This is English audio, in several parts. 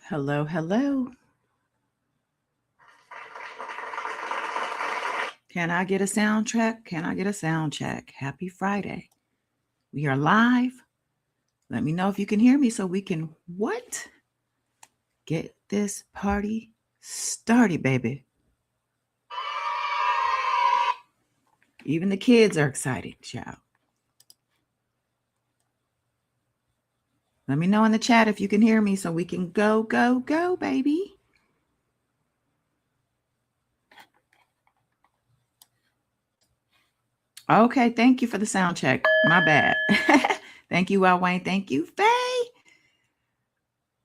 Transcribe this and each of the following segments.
Hello, hello. Can I get a sound check? Can I get a sound check? Happy Friday. We are live. Let me know if you can hear me so we can get this party started, baby. Even the kids are excited, child. Let me know in the chat if you can hear me so we can go, baby. Okay, thank you for the sound check. My bad. Thank you, Al Wayne. Thank you, Faye.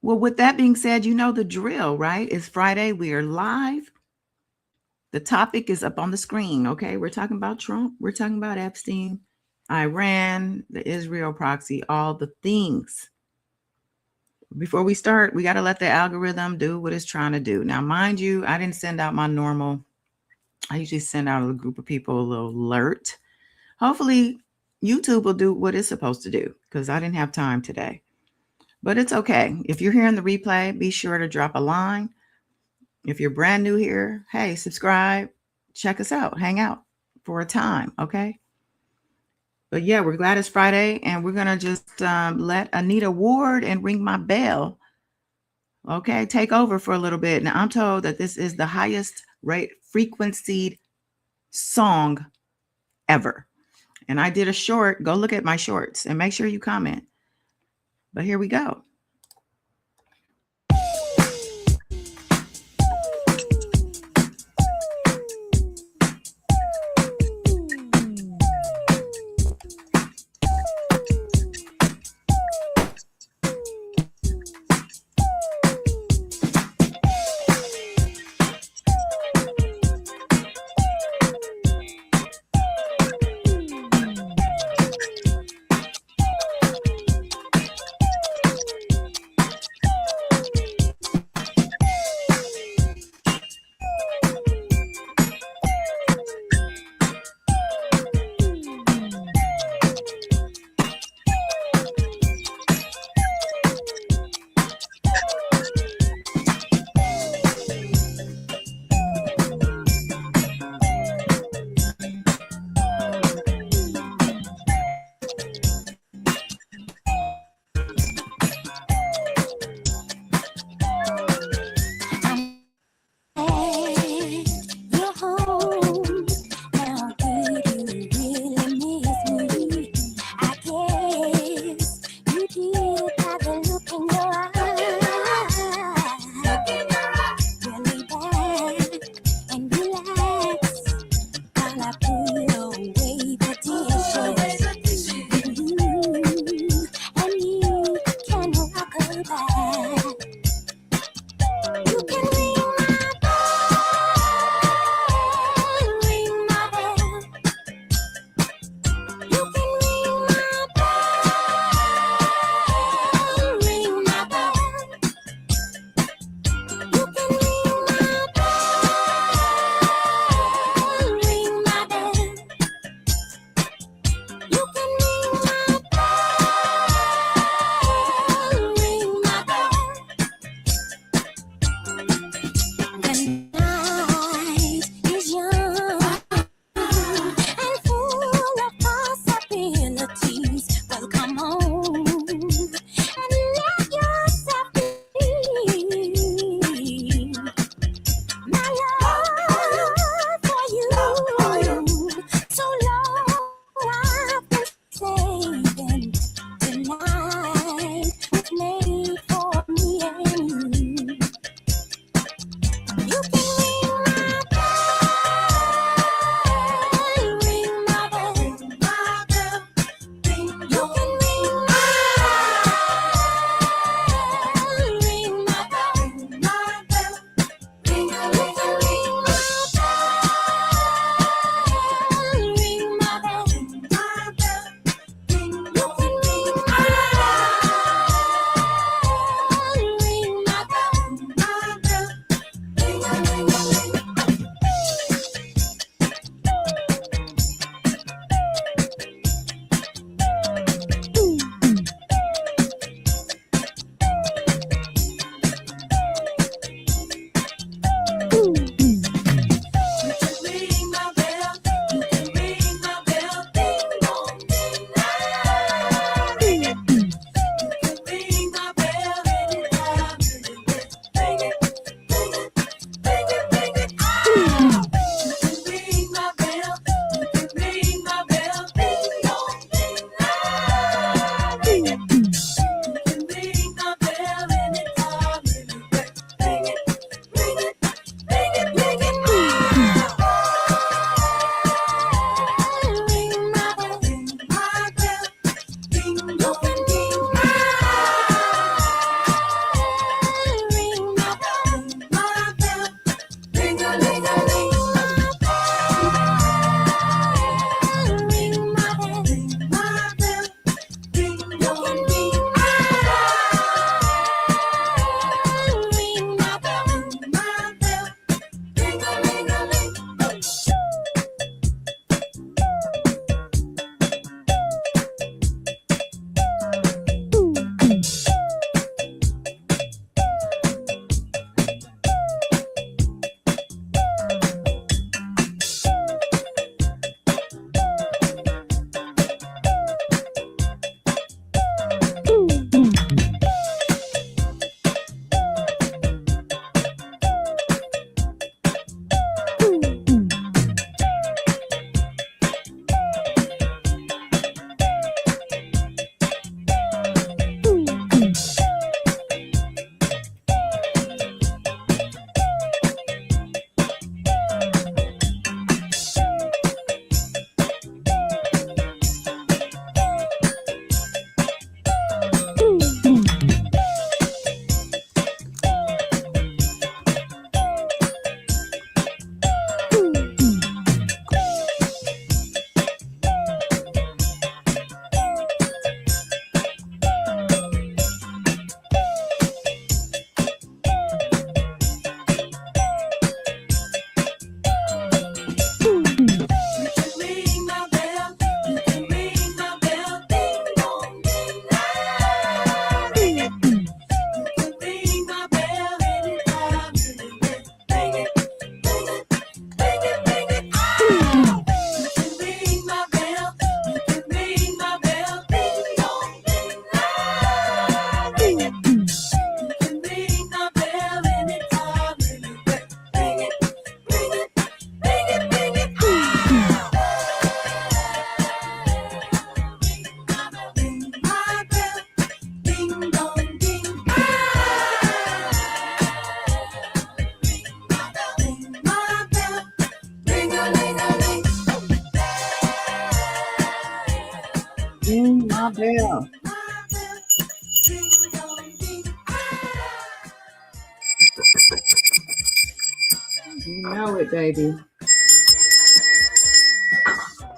Well, with that being said, you know the drill, right? It's Friday. We are live. The topic is up on the screen, okay? We're talking about Trump. We're talking about Epstein, Iran, the Israel proxy, all the things. Before we start, we got to let the algorithm do what it's trying to do. Now, mind you, I didn't send out my normal. I usually send out a group of people a little alert. Hopefully, YouTube will do what it's supposed to do because I didn't have time today. But it's okay. If you're hearing the replay, be sure to drop a line. If you're brand new here, hey, subscribe, check us out, hang out for a time, okay? But yeah, we're glad it's Friday, and we're going to just let Anita Ward and ring my bell, okay, take over for a little bit. Now, I'm told that this is the highest rate frequencied song ever. And I did a short. Go look at my shorts and make sure you comment. But here we go. Ring my bell. You know it, baby.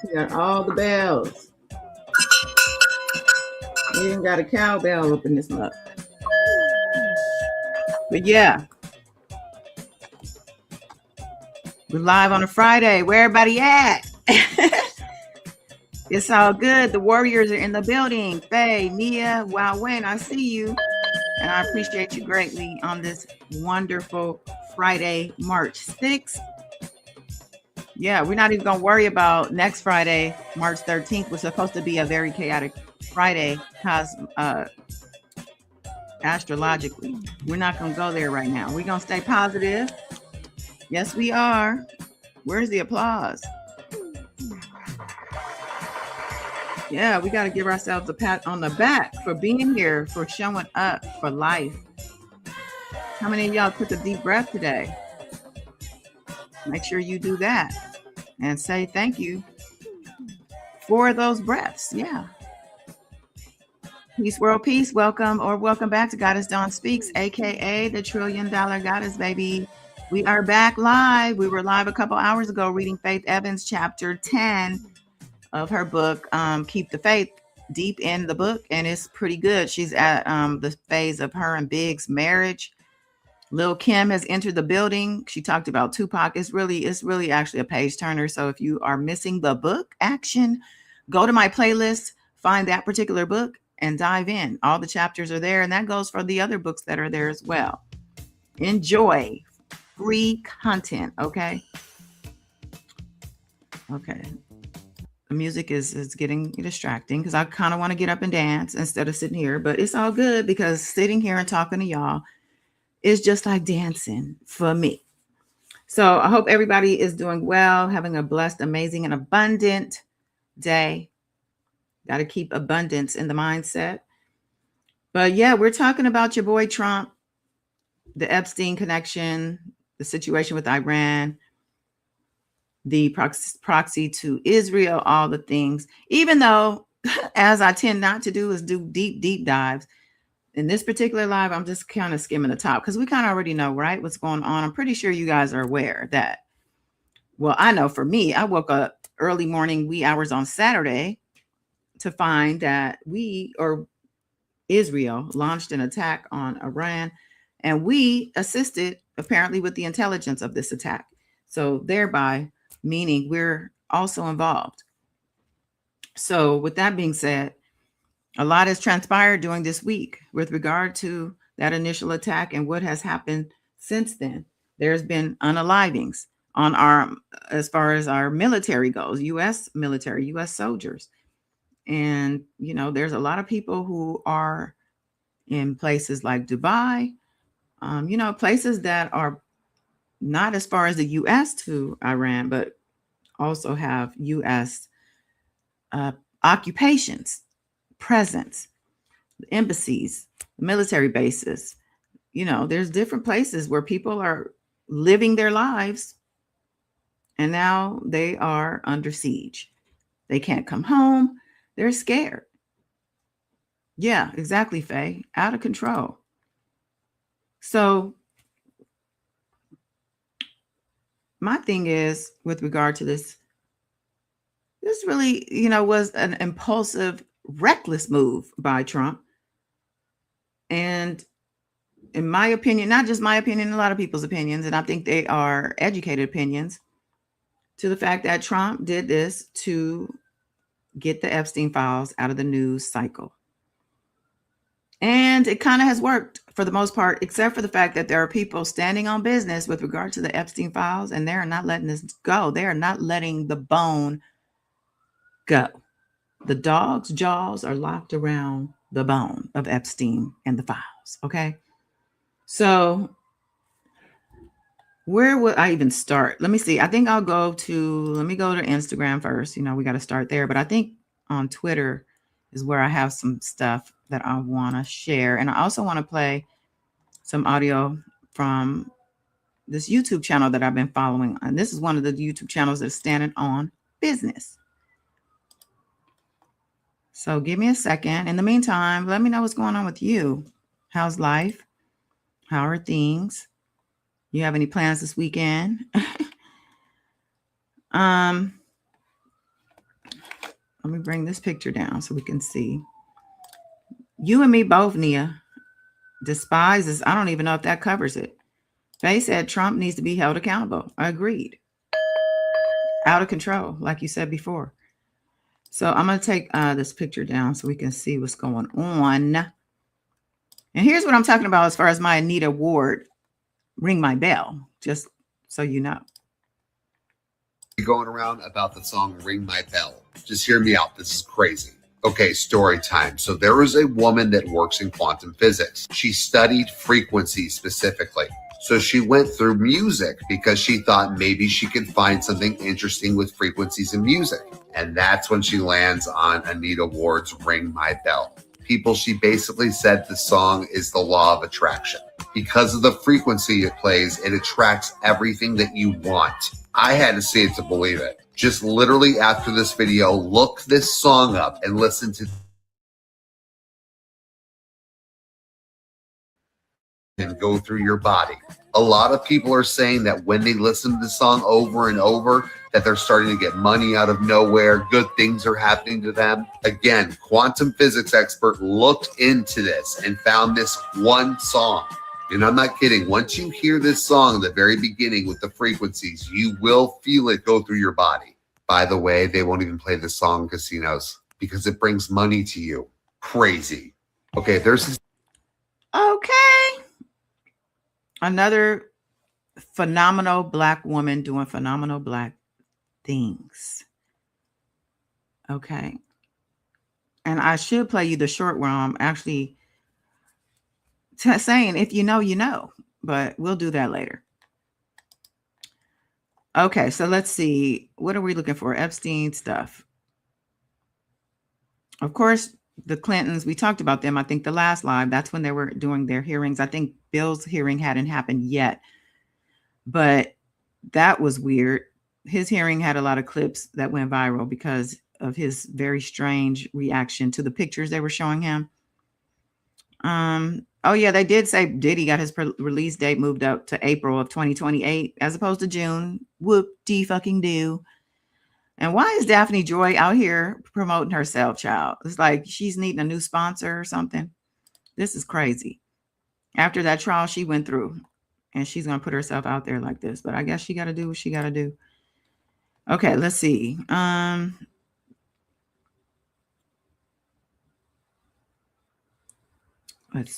You got all the bells. You even got a cowbell up in this mug. But yeah, we're live on a Friday. Where everybody at? It's all good. The Warriors are in the building. Faye, Nia, Wow Wayne, I see you. And I appreciate you greatly on this wonderful Friday, March 6th. Yeah, we're not even going to worry about next Friday, March 13th, which is supposed to be a very chaotic Friday astrologically. We're not going to go there right now. We're going to stay positive. Yes, we are. Where's the applause? Yeah, we got to give ourselves a pat on the back for being here, for showing up for life. How many of y'all took a deep breath today? Make sure you do that and say thank you for those breaths. Yeah. Peace, world, peace. Welcome or welcome back to Goddess Dawn Speaks, aka the $1 Trillion Goddess, baby. We are back live. We were live a couple hours ago reading Faith Evans chapter 10 of her book, Keep the Faith, deep in the book, and it's pretty good. She's at the phase of her and Big's marriage. Lil Kim has entered the building. She talked about Tupac. It's really actually a page turner. So if you are missing the book action, go to my playlist, find that particular book, and dive in. All the chapters are there, and that goes for the other books that are there as well. Enjoy free content, okay? Okay. The music is getting distracting because I kind of want to get up and dance instead of sitting here, but it's all good because sitting here and talking to y'all is just like dancing for me. So I hope everybody is doing well, having a blessed, amazing, and abundant day. Got to keep abundance in the mindset. But yeah, we're talking about your boy Trump, the Epstein connection, the situation with Iran, the proxy to Israel, all the things, even though, as I tend not to do, is do deep dives. In this particular live, I'm just kind of skimming the top because we kind of already know, right, what's going on. I'm pretty sure you guys are aware that, well, I know for me, I woke up early morning, wee hours on Saturday to find that Israel launched an attack on Iran, and we assisted apparently with the intelligence of this attack. So thereby meaning we're also involved. So with that being said, a lot has transpired during this week with regard to that initial attack and what has happened since then. There's been unalivings on as far as our military goes, U.S. military, U.S. soldiers. And, there's a lot of people who are in places like Dubai, places that are not as far as the U.S. to Iran, but also have U.S. Occupations, presence, embassies, military bases. There's different places where people are living their lives, and now they are under siege. They can't come home. They're scared. Yeah, exactly, Faye. Out of control. So my thing is, with regard to this really, was an impulsive, reckless move by Trump. And in my opinion, not just my opinion, a lot of people's opinions, and I think they are educated opinions, to the fact that Trump did this to get the Epstein files out of the news cycle. And it kind of has worked for the most part, except for the fact that there are people standing on business with regard to the Epstein files, and they're not letting this go. They are not letting the bone go. The dog's jaws are locked around the bone of Epstein and the files. Okay. So where would I even start? Let me see. I think let me go to Instagram first. We got to start there. But I think on Twitter is where I have some stuff that I want to share. And I also want to play some audio from this YouTube channel that I've been following. And this is one of the YouTube channels that's standing on business. So give me a second. In the meantime, let me know what's going on with you. How's life? How are things? You have any plans this weekend? Let me bring this picture down so we can see. You and me both, Nia. Despises. I don't even know if that covers it. Faye said Trump needs to be held accountable. I agreed. Out of control, like you said before. So I'm going to take this picture down so we can see what's going on. And here's what I'm talking about as far as my Anita Ward ring my bell, just so you know. Going around about the song Ring My Bell. Just hear me out. This is crazy. Okay, story time. So there is a woman that works in quantum physics. She studied frequency specifically. So she went through music because she thought maybe she could find something interesting with frequencies in music. And that's when she lands on Anita Ward's Ring My Bell. People, she basically said the song is the law of attraction. Because of the frequency it plays, it attracts everything that you want. I had to see it to believe it. Just literally after this video, look this song up and listen to and go through your body. A lot of people are saying that when they listen to the song over and over, that they're starting to get money out of nowhere. Good things are happening to them. Again, quantum physics expert looked into this and found this one song. And I'm not kidding. Once you hear this song at the very beginning with the frequencies, you will feel it go through your body. By the way, they won't even play this song in casinos because it brings money to you. Crazy. Okay, there's this. Okay. Another phenomenal Black woman doing phenomenal Black things. Okay. And I should play you the short where I'm actually saying, if you know, you know, but we'll do that later. Okay, so let's see. What are we looking for? Epstein stuff. Of course, the Clintons, we talked about them. I think the last live, that's when they were doing their hearings. I think Bill's hearing hadn't happened yet, but that was weird. His hearing had a lot of clips that went viral because of his very strange reaction to the pictures they were showing him. Oh yeah, they did say Diddy got his release date moved up to April of 2028 as opposed to June. Whoop-de fucking do. And why is Daphne Joy out here promoting herself, child? It's like she's needing a new sponsor or something. This is crazy. After that trial she went through, and she's going to put herself out there like this. But I guess she got to do what she got to do. Okay, let's see.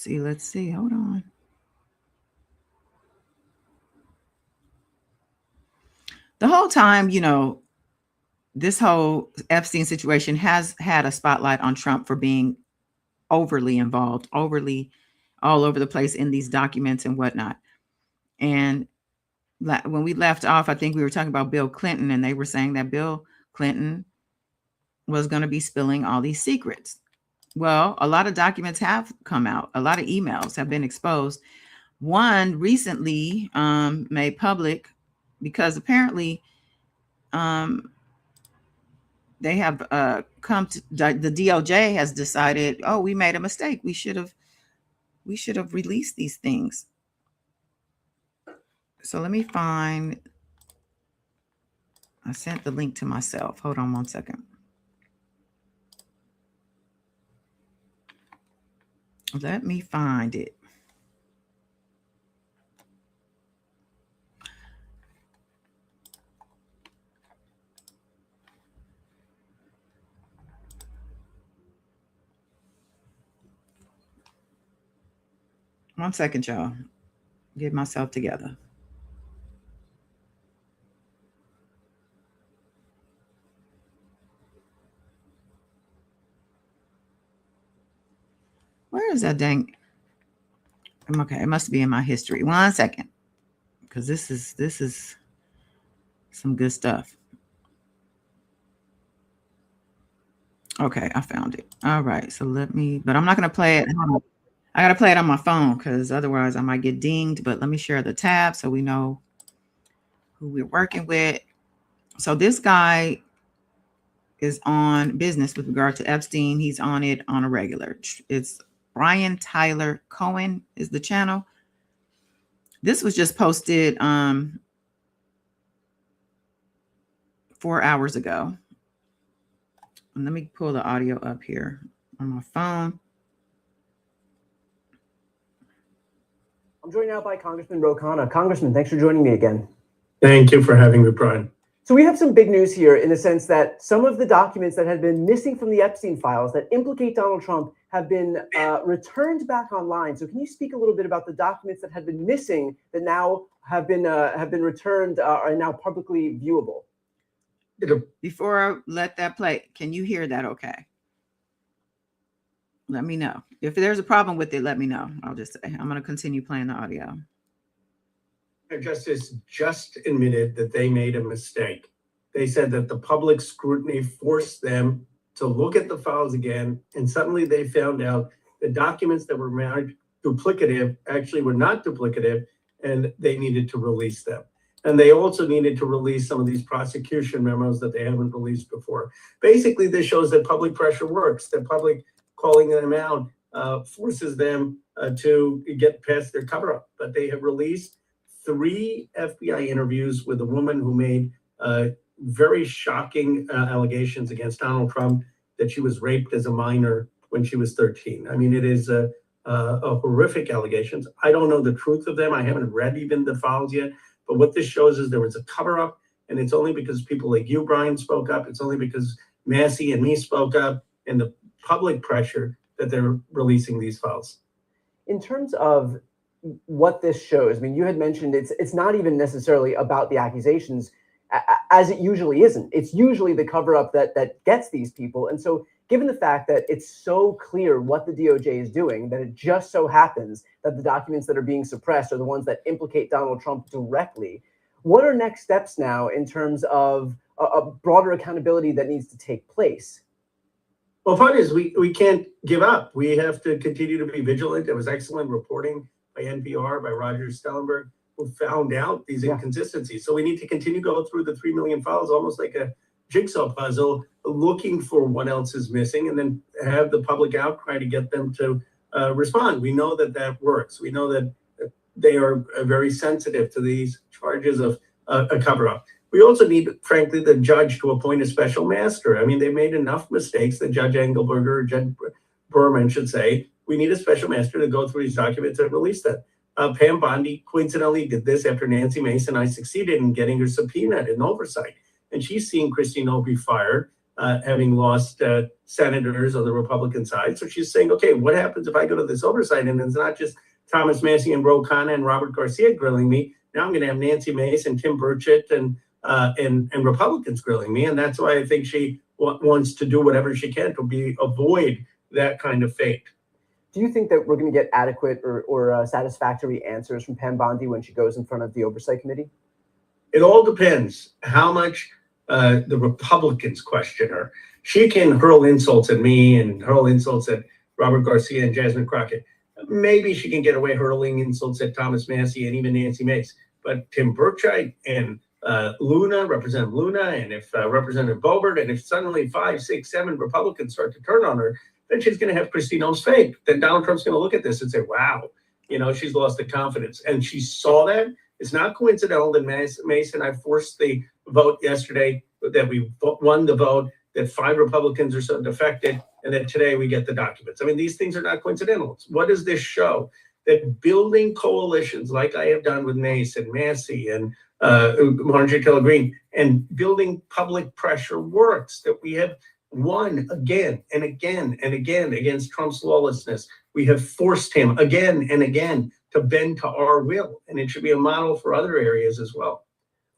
Let's see. Hold on. The whole time, you know, this whole Epstein situation has had a spotlight on Trump for being overly involved, overly all over the place in these documents and whatnot. And when we left off, I think we were talking about Bill Clinton, and they were saying that Bill Clinton was going to be spilling all these secrets. Well, a lot of documents have come out. A lot of emails have been exposed. One recently made public because apparently they have come to the DOJ has decided, oh, we made a mistake. We should have released these things. So let me find. I sent the link to myself. Hold on one second. Let me find it. One second, y'all. Get myself together. Where is that dang? Okay, it must be in my history. 1 second, because this is some good stuff. Okay, I found it. All right, so let me. But I'm not going to play it. I got to play it on my phone because otherwise I might get dinged. But let me share the tab so we know who we're working with. So this guy is on business with regard to Epstein. He's on it on a regular. It's Brian Tyler Cohen is the channel. This was just posted 4 hours ago. And let me pull the audio up here on my phone. I'm joined now by Congressman Ro Khanna. Congressman, thanks for joining me again. Thank you for having me, Brian. So we have some big news here in the sense that some of the documents that had been missing from the Epstein files that implicate Donald Trump have been returned back online. So can you speak a little bit about the documents that had been missing that now have been returned are now publicly viewable? Before I let that play, can you hear that okay? Let me know. If there's a problem with it, let me know. I'll just say, I'm going to continue playing the audio. Justice just admitted that they made a mistake. They said that the public scrutiny forced them to look at the files again, and suddenly they found out the documents that were marked duplicative actually were not duplicative, and they needed to release them. And they also needed to release some of these prosecution memos that they haven't released before. Basically, this shows that public pressure works, that public calling them out forces them to get past their cover-up. But they have released 3 FBI interviews with a woman who made very shocking allegations against Donald Trump that she was raped as a minor when she was 13. I mean, it is a horrific allegations. I don't know the truth of them. I haven't read even the files yet. But what this shows is there was a cover-up, and it's only because people like you, Brian, spoke up. It's only because Massey and me spoke up, and the public pressure that they're releasing these files. In terms of what this shows, I mean, you had mentioned it's not even necessarily about the accusations, as it usually isn't. It's usually the cover-up that gets these people. And so given the fact that it's so clear what the DOJ is doing, that it just so happens that the documents that are being suppressed are the ones that implicate Donald Trump directly, what are next steps now in terms of a broader accountability that needs to take place? Well, part is we can't give up. We have to continue to be vigilant. There was excellent reporting by NPR, by Roger Stellenberg, who found out these inconsistencies. So we need to continue to go through the 3 million files, almost like a jigsaw puzzle, looking for what else is missing, and then have the public outcry to get them to respond. We know that that works. We know that they are very sensitive to these charges of a cover-up. We also need, frankly, the judge to appoint a special master. I mean, they made enough mistakes that Judge Engelberger or Judge Berman should say, we need a special master to go through these documents and release them. Pam Bondi coincidentally did this after Nancy Mace and I succeeded in getting her subpoenaed in oversight. And she's seen Christine Opie fired, having lost senators on the Republican side. So she's saying, okay, what happens if I go to this oversight and it's not just Thomas Massey and Ro Khanna and Robert Garcia grilling me? Now I'm going to have Nancy Mace and Tim Burchett and Republicans grilling me. And that's why I think she wants to do whatever she can to avoid that kind of fate. Do you think that we're going to get adequate or satisfactory answers from Pam Bondi when she goes in front of the Oversight Committee? It all depends how much the Republicans question her. She can hurl insults at me and hurl insults at Robert Garcia and Jasmine Crockett. Maybe she can get away hurling insults at Thomas Massey and even Nancy Mace. But Tim Burchett and Luna, Representative Luna, and if Representative Boebert, and if suddenly 5, 6, 7 Republicans start to turn on her, then she's going to have Christine O's fate. Then Donald Trump's going to look at this and say, wow, she's lost the confidence. And she saw that. It's not coincidental that Mace and I forced the vote yesterday, that we won the vote, that 5 Republicans are so defected, and that today we get the documents. I mean, these things are not coincidental. What does this show? That building coalitions like I have done with Mace and Massey and Marjorie Taylor Greene, and building public pressure works, that we have won again and again and again against Trump's lawlessness. We have forced him again and again to bend to our will, and it should be a model for other areas as well.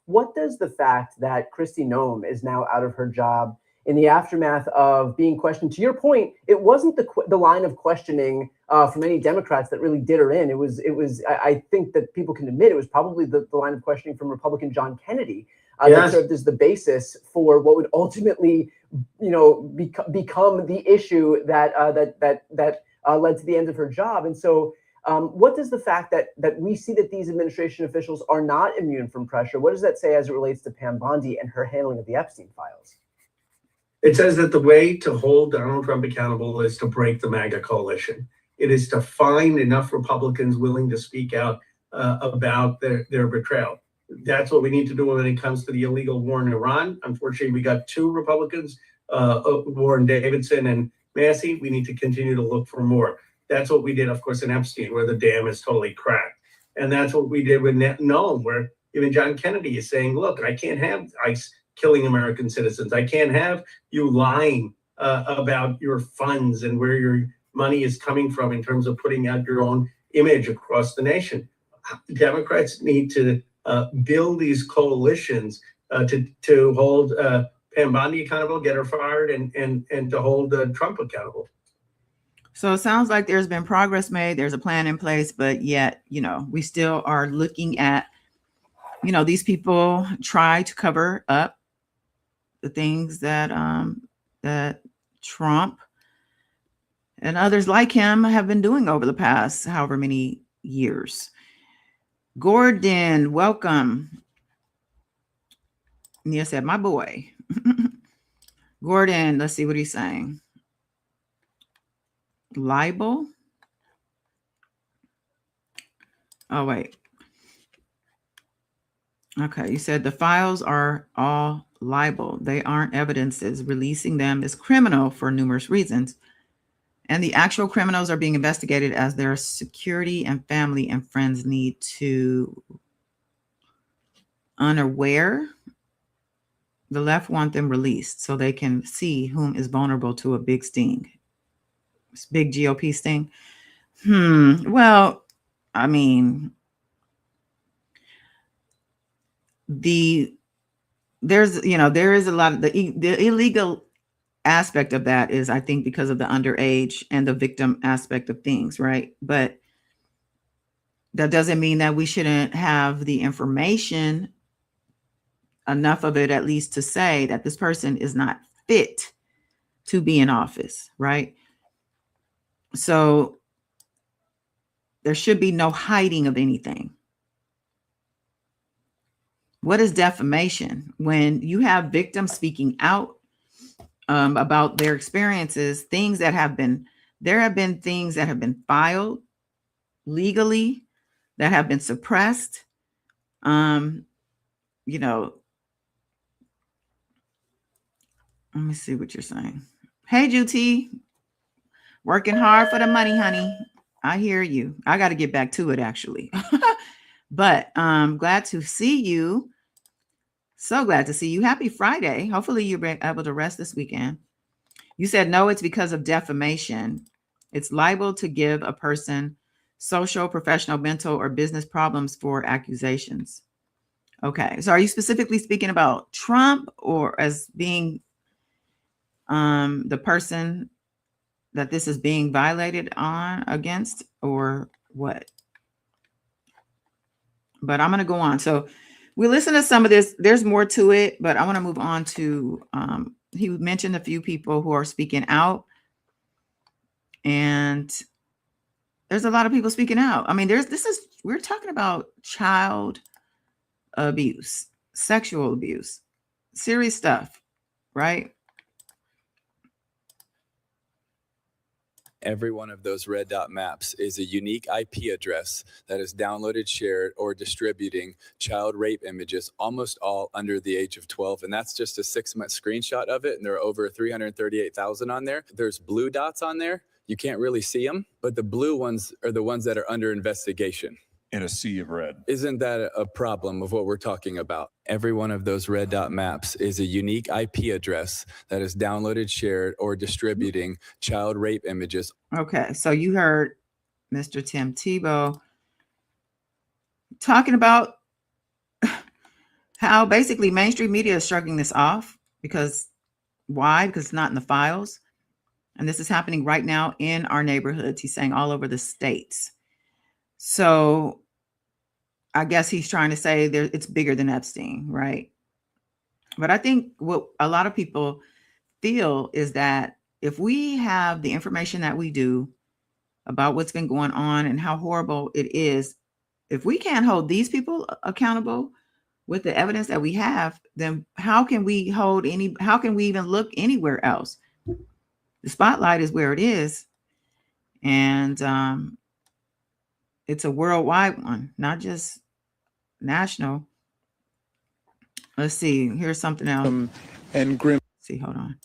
What does the fact that Kristi Noem is now out of her job in the aftermath of being questioned, to your point, it wasn't the line of questioning from any Democrats that really did her in. It was I think that people can admit it was probably the line of questioning from Republican John Kennedy that served as the basis for what would ultimately become the issue that led to the end of her job. And so what does the fact that we see that these administration officials are not immune from pressure, what does that say as it relates to Pam Bondi and her handling of the Epstein files? It says that the way to hold Donald Trump accountable is to break the MAGA coalition. It is to find enough Republicans willing to speak out about their betrayal. That's what we need to do when it comes to the illegal war in Iran. Unfortunately, we got two Republicans, Warren Davidson and Massey. We need to continue to look for more. That's what we did, of course, in Epstein, where the dam is totally cracked. And that's what we did with Nome, where even John Kennedy is saying, look, I can't have ICE killing American citizens. I can't have you lying about your funds and where your money is coming from in terms of putting out your own image across the nation. Democrats need to build these coalitions to hold Pam Bondi accountable, get her fired, and to hold Trump accountable. So it sounds like there's been progress made. There's a plan in place, but yet, we still are looking at, these people try to cover up the things that that Trump and others like him have been doing over the past however many years. Gordon, welcome. Nia said, my boy. Gordon, let's see what he's saying. Libel? Oh, wait. Okay, you said the files are all libel. They aren't evidences. Releasing them is criminal for numerous reasons. And the actual criminals are being investigated as their security and family and friends need to unaware. The left want them released so they can see whom is vulnerable to a big sting. It's big GOP sting. Well, I mean, there is a lot of the illegal aspect of that is, I think, because of the underage and the victim aspect of things, right? But that doesn't mean that we shouldn't have the information, enough of it at least, to say that this person is not fit to be in office, right? So there should be no hiding of anything. What is defamation? When you have victims speaking out about their experiences, there have been things that have been filed legally that have been suppressed. Let me see what you're saying. Hey, Juti, working hard for the money, honey. I hear you. I got to get back to it, actually. But glad to see you. So glad to see you. Happy Friday. Hopefully you're able to rest this weekend. You said, no, it's because of defamation. It's liable to give a person social, professional, mental, or business problems for accusations. Okay. So are you specifically speaking about Trump or as being the person that this is being violated against, or what? But I'm going to go on. So we listen to some of this. There's more to it, but I want to move on to, he mentioned a few people who are speaking out, and there's a lot of people speaking out. I mean, we're talking about child abuse, sexual abuse, serious stuff, right? Every one of those red dot maps is a unique IP address that is downloaded, shared, or distributing child rape images, almost all under the age of 12. And that's just a 6-month screenshot of it. And there are over 338,000 on there. There's blue dots on there. You can't really see them, but the blue ones are the ones that are under investigation. In a sea of red. Isn't that a problem of what we're talking about? Every one of those red dot maps is a unique IP address that is downloaded, shared, or distributing child rape images. Okay, so you heard Mr. Tim Tebow talking about how basically mainstream media is shrugging this off. Why? Because it's not in the files. And this is happening right now in our neighborhoods. He's saying all over the states. So I guess he's trying to say it's bigger than Epstein, right? But I think what a lot of people feel is that if we have the information that we do about what's been going on and how horrible it is, if we can't hold these people accountable, with the evidence that we have, then how can we even look anywhere else? The spotlight is where it is. And it's a worldwide one, not just national. Let's see. Here's something else. And grim. Let's see, hold on.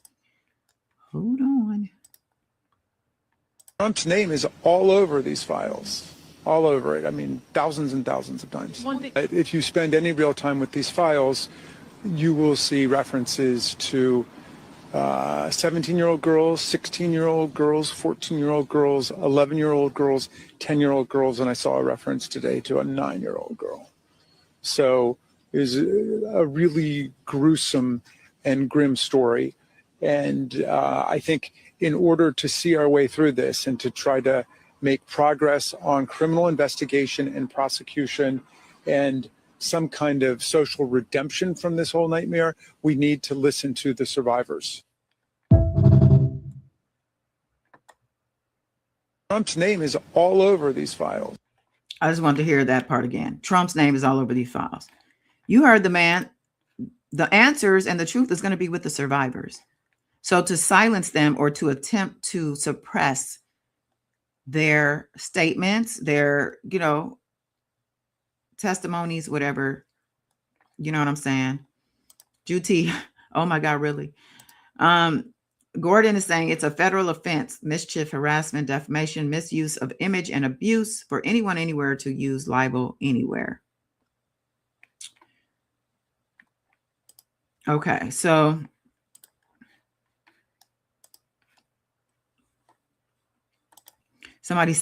Hold on. Trump's name is all over these files, all over it. I mean, thousands and thousands of times. If you spend any real time with these files, you will see references to 17-year-old girls, 16-year-old girls, 14-year-old girls, 11-year-old girls, 10-year-old girls, and I saw a reference today to a 9-year-old girl. So it is a really gruesome and grim story. And I think in order to see our way through this and to try to make progress on criminal investigation and prosecution and some kind of social redemption from this whole nightmare, we need to listen to the survivors. Trump's name is all over these files. I just wanted to hear that part again. Trump's name is all over these files. You heard the man. The answers and the truth is going to be with the survivors. So to silence them or to attempt to suppress their statements, their, testimonies, whatever, you know what I'm saying? Juti, oh my God, really? Gordon is saying it's a federal offense, mischief, harassment, defamation, misuse of image, and abuse for anyone, anywhere to use libel anywhere. Okay, so somebody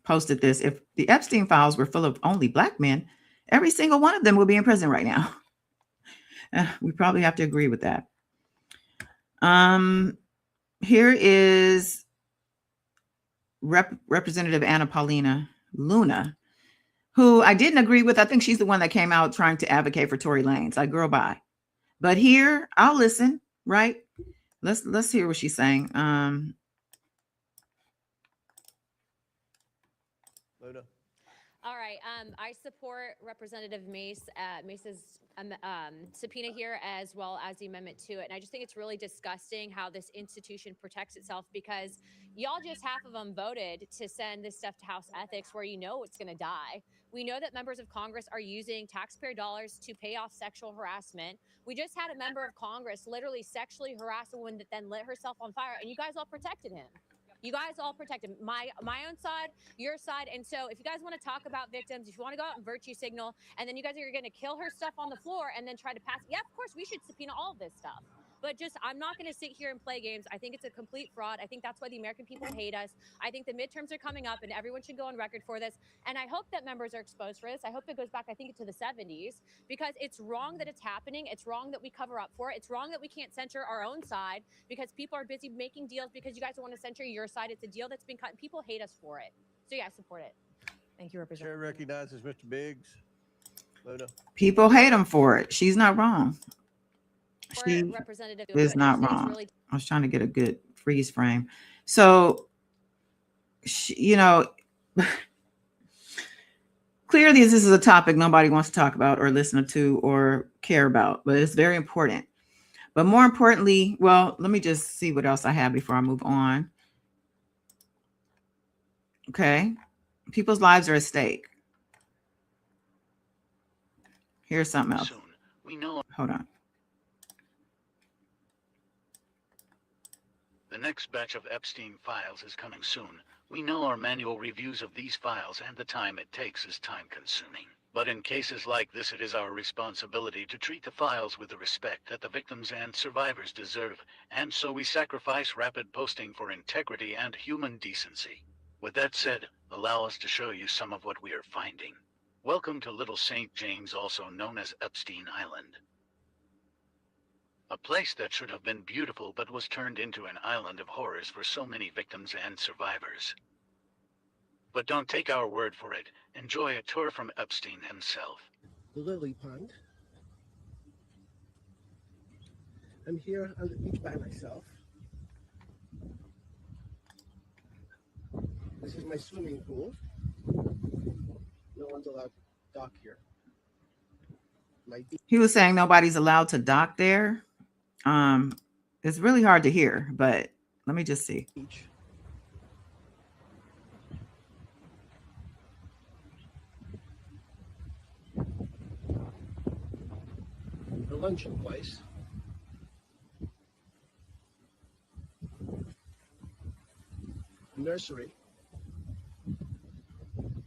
posted this. If the Epstein files were full of only Black men, every single one of them would be in prison right now. We probably have to agree with that. Here is Representative Anna Paulina Luna, who I didn't agree with. I think she's the one that came out trying to advocate for Tory Lanez. Like, girl, bye. But here, I'll listen, right? Let's hear what she's saying. All right. I support Representative Mace's subpoena here, as well as the amendment to it. And I just think it's really disgusting how this institution protects itself, because y'all, just half of them voted to send this stuff to House Ethics, where you know it's going to die. We know that members of Congress are using taxpayer dollars to pay off sexual harassment. We just had a member of Congress literally sexually harass a woman that then lit herself on fire, and you guys all protected him. You guys all protected my own side, your side. And so if you guys want to talk about victims, if you want to go out and virtue signal, and then you guys are going to kill her stuff on the floor and then try to pass, yeah, of course we should subpoena all of this stuff. But just, I'm not going to sit here and play games. I think it's a complete fraud. I think that's why the American people hate us. I think the midterms are coming up and everyone should go on record for this. And I hope that members are exposed for this. I hope it goes back, I think, to the 70s, because it's wrong that it's happening. It's wrong that we cover up for it. It's wrong that we can't censor our own side because people are busy making deals because you guys don't want to censor your side. It's a deal that's been cut and people hate us for it. So yeah, I support it. Thank you, Representative. Chair recognizes Mr. Biggs. Luna. People hate him for it. She's not wrong. She Representative is not wrong. I was trying to get a good freeze frame. So, clearly this is a topic nobody wants to talk about or listen to or care about, but it's very important. But more importantly, well, let me just see what else I have before I move on. Okay. People's lives are at stake. Here's something else. Soon. We know. Hold on. The next batch of Epstein files is coming soon. We know our manual reviews of these files and the time it takes is time-consuming. But in cases like this, it is our responsibility to treat the files with the respect that the victims and survivors deserve, and so we sacrifice rapid posting for integrity and human decency. With that said, allow us to show you some of what we are finding. Welcome to Little St. James, also known as Epstein Island. A place that should have been beautiful but was turned into an island of horrors for so many victims and survivors. But don't take our word for it. Enjoy a tour from Epstein himself. The lily pond. I'm here on the beach by myself. This is my swimming pool. No one's allowed to dock here. my He was saying nobody's allowed to dock there. It's really hard to hear, but let me just see. beach. The luncheon place. Nursery.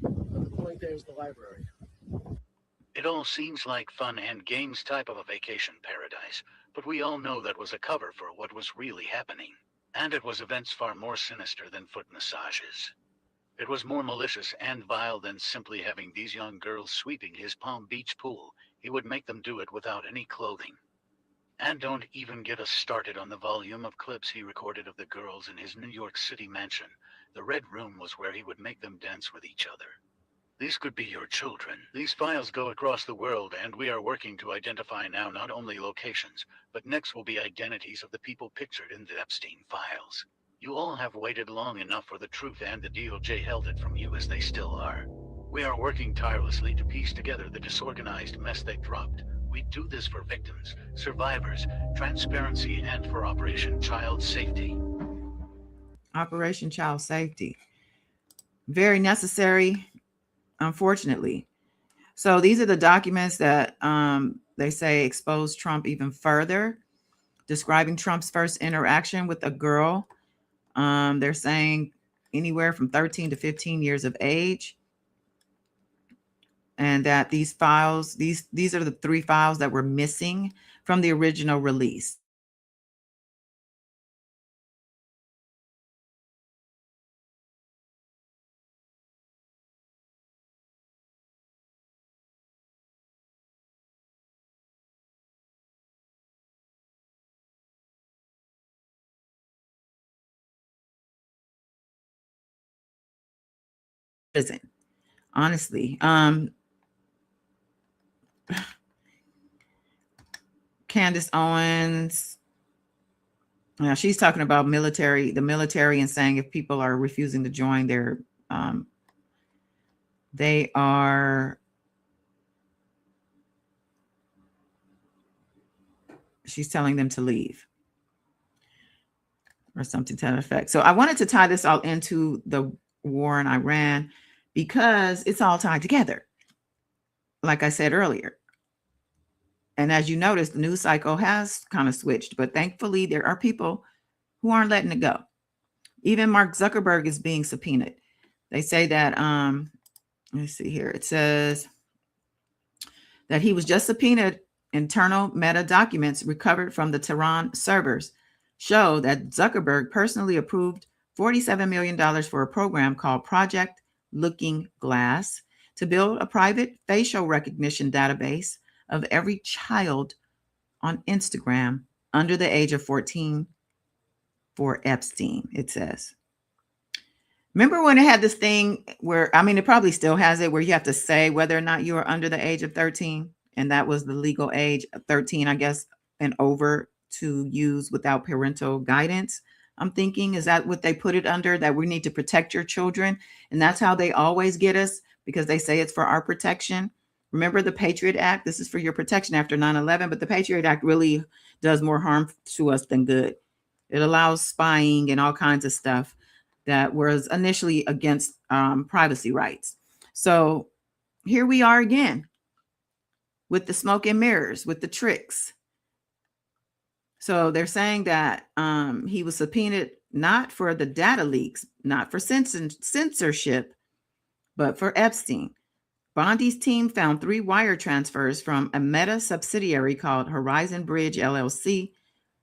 And the point there is the library. It all seems like fun and games type of a vacation paradise, but we all know that was a cover for what was really happening. And it was events far more sinister than foot massages. It was more malicious and vile than simply having these young girls sweeping his Palm Beach pool. He would make them do it without any clothing. And don't even get us started on the volume of clips he recorded of the girls in his New York City mansion. The Red Room was where he would make them dance with each other. These could be your children. These files go across the world, and we are working to identify now not only locations, but next will be identities of the people pictured in the Epstein files. You all have waited long enough for the truth, and the DOJ held it from you as they still are. We are working tirelessly to piece together the disorganized mess they dropped. We do this for victims, survivors, transparency, and for Operation Child Safety. Operation Child Safety. Very necessary, unfortunately. So these are the documents that they say expose Trump even further, describing Trump's first interaction with a girl. They're saying anywhere from 13 to 15 years of age. And that these files, these are the 3 files that were missing from the original release. Prison, honestly. Candace Owens, she's talking about the military, and saying if people are refusing to join, she's telling them to leave or something to that effect. So I wanted to tie this all into the war in Iran because it's all tied together, like I said earlier. And as you notice, the news cycle has kind of switched, but thankfully there are people who aren't letting it go. Even Mark Zuckerberg is being subpoenaed. They say that, let's see here. It says that he was just subpoenaed. Internal Meta documents recovered from the Tehran servers show that Zuckerberg personally approved $47 million for a program called Project Looking Glass to build a private facial recognition database of every child on Instagram under the age of 14 for Epstein, it says. Remember when it had this thing where, I mean, it probably still has it, where you have to say whether or not you are under the age of 13. And that was the legal age of 13, I guess, and over to use without parental guidance. I'm thinking, is that what they put it under? That we need to protect your children? And that's how they always get us, because they say it's for our protection. Remember the Patriot Act? This is for your protection after 9/11, but the Patriot Act really does more harm to us than good. It allows spying and all kinds of stuff that was initially against privacy rights. So here we are again with the smoke and mirrors, with the tricks. So they're saying that he was subpoenaed not for the data leaks, not for censorship, but for Epstein. Bondi's team found 3 wire transfers from a Meta subsidiary called Horizon Bridge LLC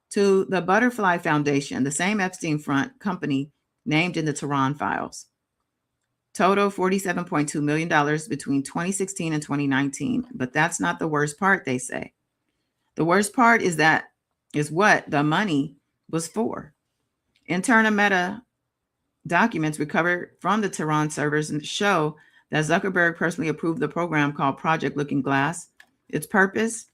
to the Butterfly Foundation, the same Epstein front company named in the Tehran files. Total $47.2 million between 2016 and 2019. But that's not the worst part, they say. The worst part is what the money was for. Internal Meta documents recovered from the Tehran servers show that Zuckerberg personally approved the program called Project Looking Glass. Its purpose,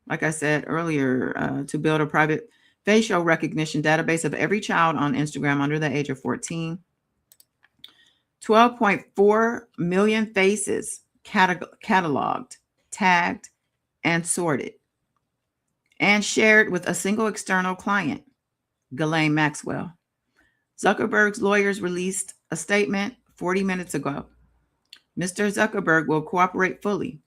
like I said earlier, to build a private facial recognition database of every child on Instagram under the age of 14. 12.4 million faces cataloged, tagged, and sorted and shared with a single external client, Ghislaine Maxwell. Zuckerberg's lawyers released a statement 40 minutes ago. Mr. Zuckerberg will cooperate fully.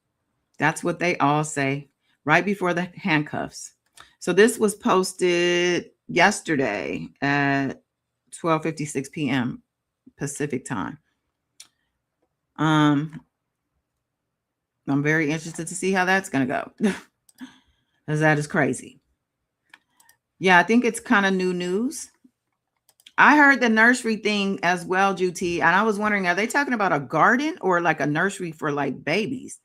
That's what they all say right before the handcuffs. So this was posted yesterday at 12:56 p.m. Pacific time. I'm very interested to see how that's going to go, because that is crazy. Yeah, I think it's kind of new news. I heard the nursery thing as well, Juti, and I was wondering, are they talking about a garden or like a nursery for like babies?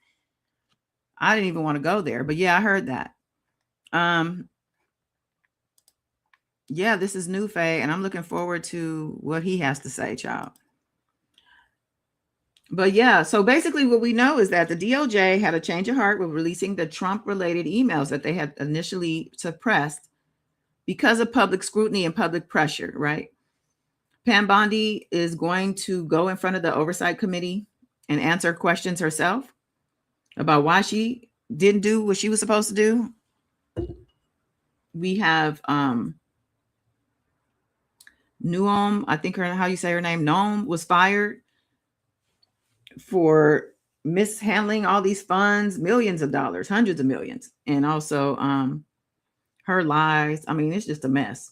I didn't even want to go there, but yeah, I heard that. Yeah, this is new, Faye, and I'm looking forward to what he has to say, child. But yeah, so basically what we know is that the DOJ had a change of heart with releasing the Trump-related emails that they had initially suppressed because of public scrutiny and public pressure, right? Pam Bondi is going to go in front of the Oversight Committee and answer questions herself about why she didn't do what she was supposed to do. We have Noam, I think how you say her name, Noam, was fired for mishandling all these funds, millions of dollars, hundreds of millions, and also her lies. I mean, it's just a mess.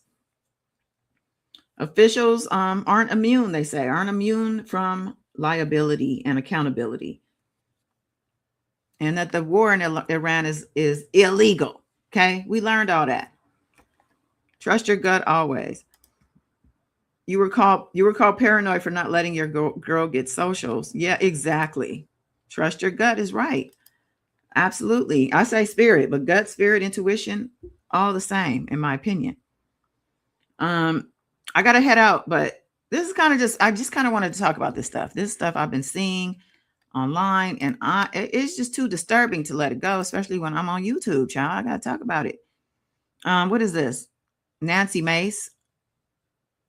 Officials aren't immune, they say, aren't immune from liability and accountability. And that the war in Iran is illegal. Okay, we learned all that. Trust your gut always. You were called paranoid for not letting your girl get socials. Yeah, exactly. Trust your gut is right. Absolutely. I say spirit, but gut, spirit, intuition, all the same, in my opinion. I gotta head out, but this is kind of I just kind of wanted to talk about this stuff. This stuff I've been seeing online, and it's just too disturbing to let it go, especially when I'm on YouTube, child. I gotta talk about it. What is this? Nancy Mace.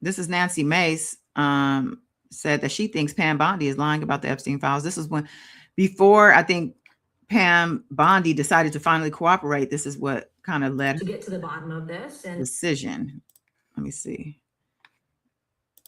This is Nancy Mace said that she thinks Pam Bondi is lying about the Epstein files. This is before I think Pam Bondi decided to finally cooperate. This is what kind of led to get to the bottom of this and decision. Let me see.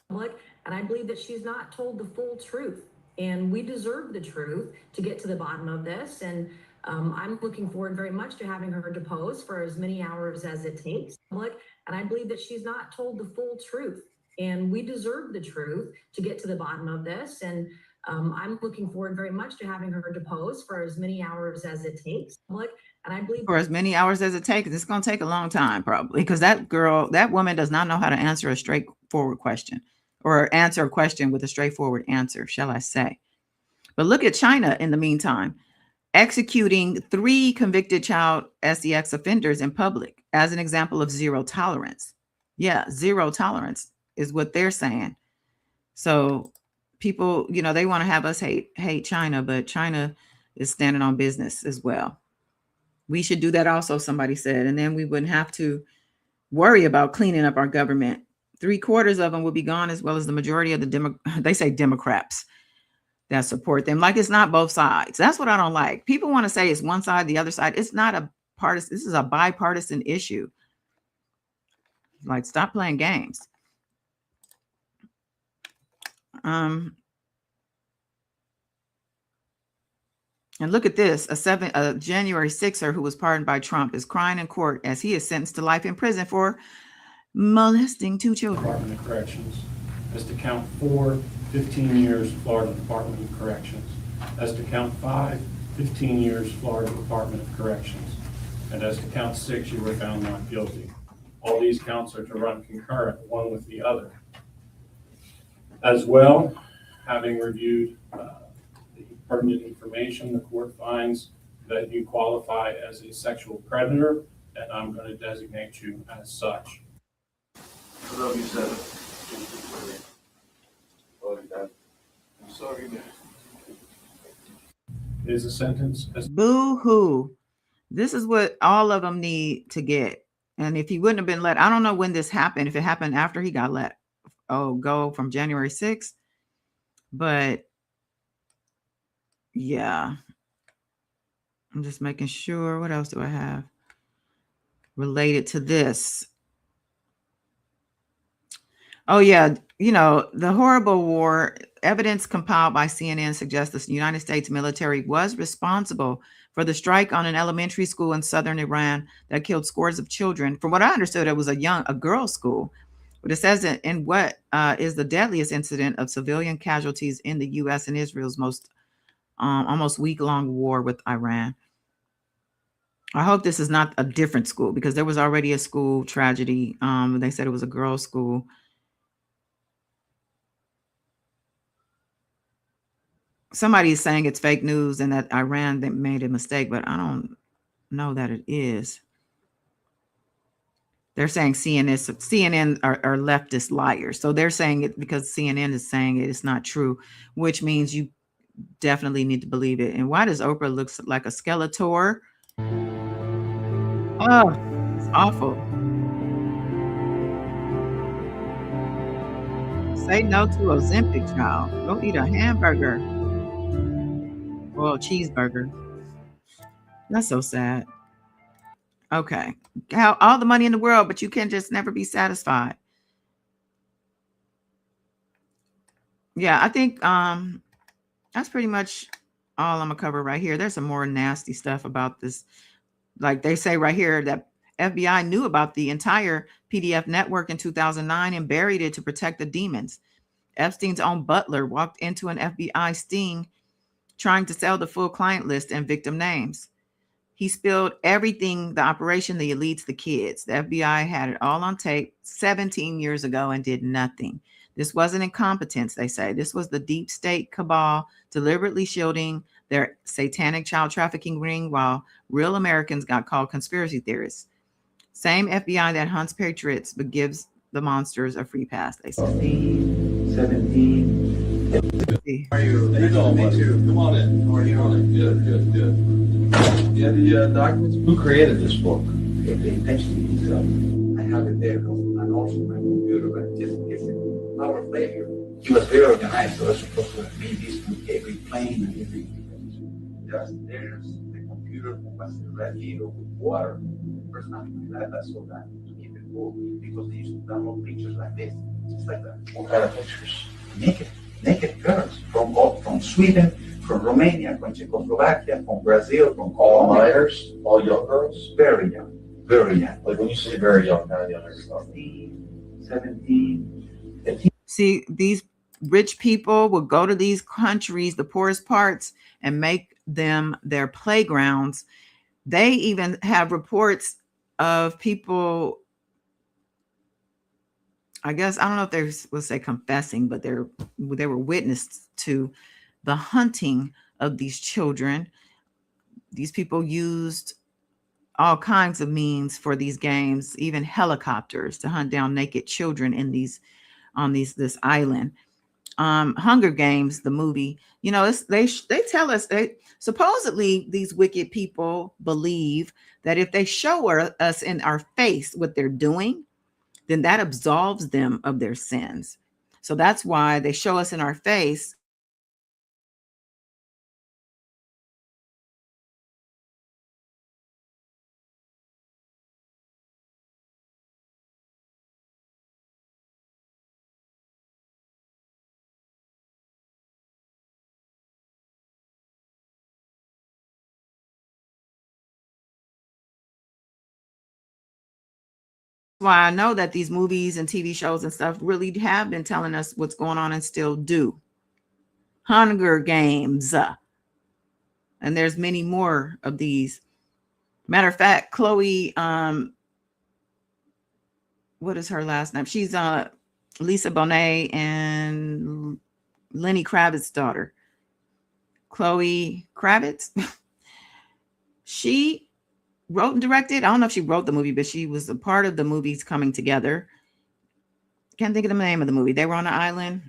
And I believe that she's not told the full truth, and we deserve the truth to get to the bottom of this. And I'm looking forward very much to having her depose for as many hours as it takes. And I believe that she's not told the full truth, and we deserve the truth to get to the bottom of this. And I'm looking forward very much to having her depose for as many hours as it takes. And I believe for as many hours as it takes. It's going to take a long time, probably, because that woman does not know how to answer a straightforward question, or answer a question with a straightforward answer, shall I say. But look at China in the meantime, executing 3 convicted child sex offenders in public as an example of zero tolerance. Yeah, zero tolerance is what they're saying. So people, they want to have us hate China, but China is standing on business as well. We should do that also, somebody said, and then we wouldn't have to worry about cleaning up our government. 3/4 of them will be gone, as well as the majority of they say Democrats that support them. Like, it's not both sides. That's what I don't like. People want to say it's one side, the other side. It's not a partisan. This is a bipartisan issue. Like, stop playing games. And look at this. A January 6er who was pardoned by Trump is crying in court as he is sentenced to life in prison for molesting 2 children. Department of Corrections. As to count 4, 15 years, Florida Department of Corrections. As to count 5, 15 years, Florida Department of Corrections. And as to count 6, you were found not guilty. All these counts are to run concurrent, one with the other. As well, having reviewed the pertinent information, the court finds that you qualify as a sexual predator, and I'm going to designate you as such. I love you, Seven. I'm sorry, man. It is a sentence. Boo-hoo. This is what all of them need to get. And if he wouldn't have been let, I don't know when this happened, if it happened after he got let go from January 6th. But yeah, I'm just making sure. What else do I have related to this? Oh, yeah. You know, the horrible war evidence compiled by CNN suggests the United States military was responsible for the strike on an elementary school in southern Iran that killed scores of children. From what I understood, it was a girls' school. But it says in what is the deadliest incident of civilian casualties in the U.S. and Israel's most almost week-long war with Iran. I hope this is not a different school because there was already a school tragedy. They said it was a girls' school. Somebody is saying it's fake news and that Iran made a mistake, but I don't know that it is. They're saying CNN are leftist liars. So they're saying it because CNN is saying it's not true, which means you definitely need to believe it. And why does Oprah look like a Skeletor? Oh, it's awful. Say no to Ozempic, child. Go eat a hamburger. Well, a cheeseburger. That's so sad. Okay. All the money in the world, but you can just never be satisfied. Yeah, I think that's pretty much all I'm gonna cover right here. There's some more nasty stuff about this. Like they say right here that FBI knew about the entire PDF network in 2009 and buried it to protect the demons. Epstein's own butler walked into an FBI sting trying to sell the full client list and victim names. He spilled everything, the operation, the elites, the kids. The FBI had it all on tape 17 years ago and did nothing. This wasn't incompetence, they say. This was the deep state cabal deliberately shielding their satanic child trafficking ring while real Americans got called conspiracy theorists. Same FBI that hunts patriots but gives the monsters a free pass, they say. 17. How are you? Me too. Come on in. How are you? Good. Yeah, the documents. Who created this book? They intentionally himself. I have it there, and also my computer, but just in case our failure. He was very organized, so I was supposed to be this to every plane and everything. Just there's the computer was radiator with water. First time I saw that to keep it cool because they used to download pictures like this, just like that. What kind of pictures? Naked girls from Sweden, from Romania, from Czechoslovakia, from Brazil, from All Colombia. minors? All young girls? Very young, very young. Like when you say very young, how young are you talking? 16, 17, 18. See, these rich people will go to these countries, the poorest parts, and make them their playgrounds. They even have reports of people, I guess, I don't know if they will say confessing, but they were witness to the hunting of these children. These people used all kinds of means for these games, even helicopters to hunt down naked children in this island. Hunger Games, the movie, you know, they tell us supposedly these wicked people believe that if they show us in our face what they're doing, then that absolves them of their sins. So that's why they show us in our face. Why I know that these movies and TV shows and stuff really have been telling us what's going on and still do. Hunger Games. And there's many more of these. Matter of fact, Chloe, what is her last name? She's Lisa Bonet and Lenny Kravitz's daughter. Chloe Kravitz. She wrote and directed. I don't know if she wrote the movie, but she was a part of the movies coming together. Can't think of the name of the movie. They were on an island.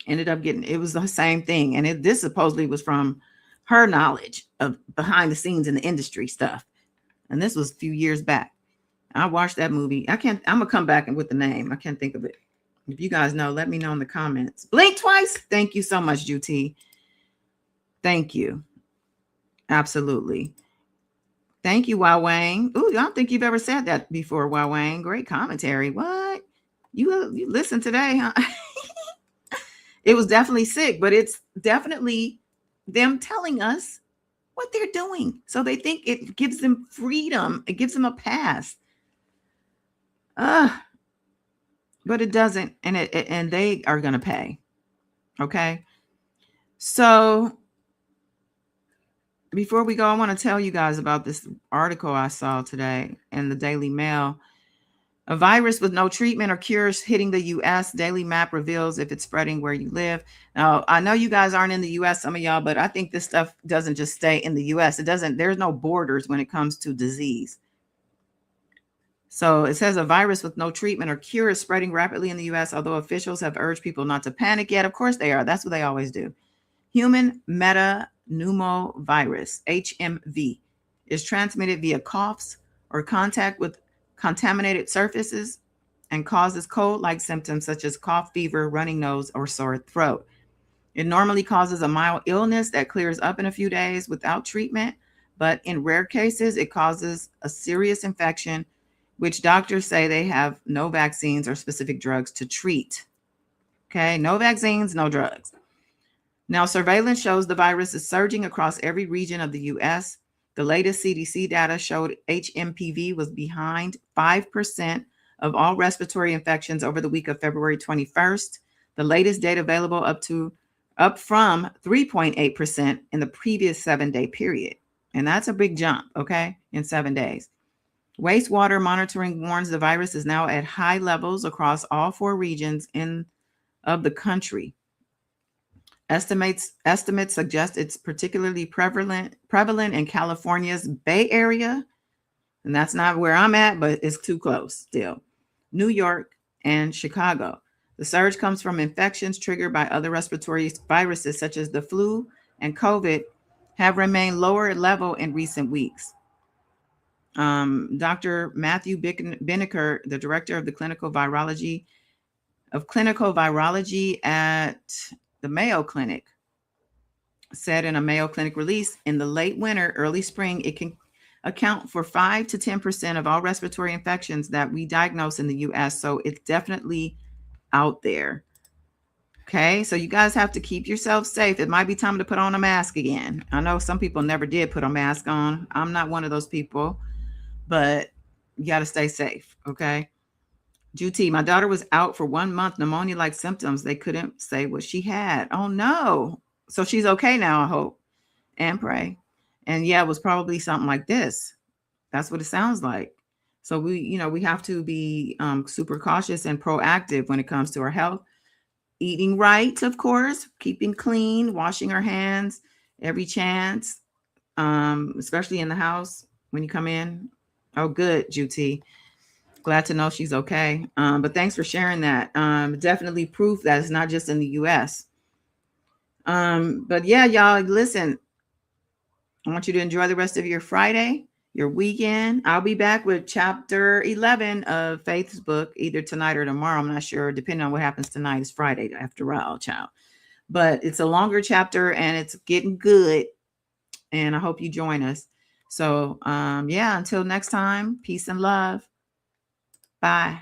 Ended up it was the same thing. And this supposedly was from her knowledge of behind the scenes in the industry stuff. And this was a few years back. I watched that movie. I'm gonna come back with the name. I can't think of it. If you guys know, let me know in the comments. Blink twice. Thank you so much, Juti. Thank you. Absolutely. Thank you, Wow Wang. Ooh, I don't think you've ever said that before, Wow Wang. Great commentary. What? You listen today, huh? It was definitely sick, but it's definitely them telling us what they're doing. So they think it gives them freedom. It gives them a pass. But it doesn't, and they are going to pay. Okay. So before we go, I want to tell you guys about this article I saw today in the Daily Mail. A virus with no treatment or cures hitting the U.S. Daily Map reveals if it's spreading where you live. Now, I know you guys aren't in the U.S., some of y'all, but I think this stuff doesn't just stay in the U.S. There's no borders when it comes to disease. So it says a virus with no treatment or cure is spreading rapidly in the U.S., although officials have urged people not to panic yet. Of course they are. That's what they always do. Human metapneumovirus, HMV, is transmitted via coughs or contact with contaminated surfaces and causes cold-like symptoms such as cough, fever, running nose, or sore throat. It normally causes a mild illness that clears up in a few days without treatment, but in rare cases, it causes a serious infection, which doctors say they have no vaccines or specific drugs to treat. Okay, no vaccines, no drugs. Now, surveillance shows the virus is surging across every region of the U.S. The latest CDC data showed HMPV was behind 5% of all respiratory infections over the week of February 21st. The latest data available up from 3.8% in the previous 7-day period. And that's a big jump, okay, in 7 days. Wastewater monitoring warns the virus is now at high levels across all 4 regions of the country. Estimates suggest it's particularly prevalent in California's Bay Area, and that's not where I'm at, but it's too close still. New York and Chicago. The surge comes from infections triggered by other respiratory viruses such as the flu and COVID have remained lower level in recent weeks. Dr. Matthew Binnicker, the director of the clinical virology at the Mayo Clinic, said in a Mayo Clinic release, in the late winter, early spring, it can account for 5 to 10% of all respiratory infections that we diagnose in the US. So it's definitely out there. Okay, so you guys have to keep yourself safe. It might be time to put on a mask again. I know some people never did put a mask on. I'm not one of those people, but you got to stay safe. Okay. Juti, my daughter was out for 1 month, pneumonia-like symptoms. They couldn't say what she had. Oh no. So she's okay now, I hope, and pray. And yeah, it was probably something like this. That's what it sounds like. So we have to be super cautious and proactive when it comes to our health. Eating right, of course, keeping clean, washing our hands every chance, especially in the house when you come in. Oh, good, Juti. Glad to know she's okay. But thanks for sharing that. Definitely proof that it's not just in the U.S. But yeah, y'all, listen, I want you to enjoy the rest of your Friday, your weekend. I'll be back with chapter 11 of Faith's book, either tonight or tomorrow. I'm not sure, depending on what happens tonight. It's Friday after all, child. But it's a longer chapter and it's getting good. And I hope you join us. So yeah, until next time, peace and love. Bye.